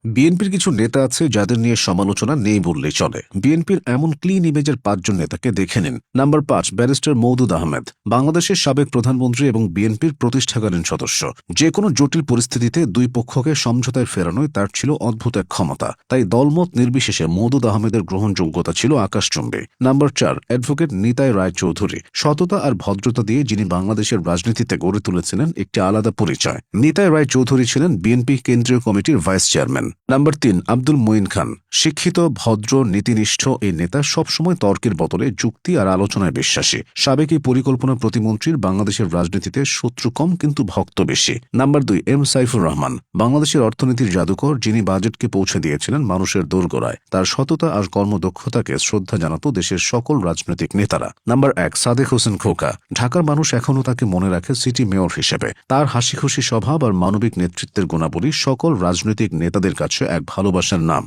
বিএনপির কিছু নেতা আছে যাদের নিয়ে সমালোচনা নেই বললেই চলে। বিএনপির এমন ক্লিন ইমেজের ৫ জন নেতাকে দেখে নিন। নাম্বার ৫, ব্যারিস্টার মওদুদ আহমেদ, বাংলাদেশের সাবেক প্রধানমন্ত্রী এবং বিএনপির প্রতিষ্ঠাকালীন সদস্য। যে কোনো জটিল পরিস্থিতিতে দুই পক্ষকে সমঝোতায় ফেরানোয় তার ছিল অদ্ভুত এক ক্ষমতা। তাই দলমত নির্বিশেষে মওদুদ আহমেদের গ্রহণযোগ্যতা ছিল আকাশচুম্বী। নাম্বার ৪, অ্যাডভোকেট নিতাই রায়চৌধুরী, সততা আর ভদ্রতা দিয়ে যিনি বাংলাদেশের রাজনীতিতে গড়ে তুলেছিলেন একটি আলাদা পরিচয়। নিতাই রায়চৌধুরী ছিলেন বিএনপি কেন্দ্রীয় কমিটির vice chairman. Number ৩, Abdul Moin Khan, শিক্ষিত, ভদ্র, নীতিনিষ্ঠ এই নেতা সবসময় তর্কের বদলে যুক্তি আর আলোচনায় বিশ্বাসী। সাবেক এই পরিকল্পনা প্রতিমন্ত্রীর বাংলাদেশের রাজনীতিতে শত্রু কম কিন্তু ভক্ত বেশি। নাম্বার ২, এম সাইফুর রহমান, বাংলাদেশের অর্থনীতির জাদুকর, যিনি বাজেটকে পৌঁছে দিয়েছিলেন মানুষের দোরগোড়ায়। তার সততা আর কর্মদক্ষতাকে শ্রদ্ধা জানাত দেশের সকল রাজনৈতিক নেতারা। নাম্বার ১, সাদেক হোসেন খোকা, ঢাকার মানুষ এখনও তাকে মনে রাখে সিটি মেয়র হিসেবে। তার হাসিখুশি স্বভাব আর মানবিক নেতৃত্বের গুণাবলী সকল রাজনৈতিক নেতাদের কাছে এক ভালোবাসার নাম।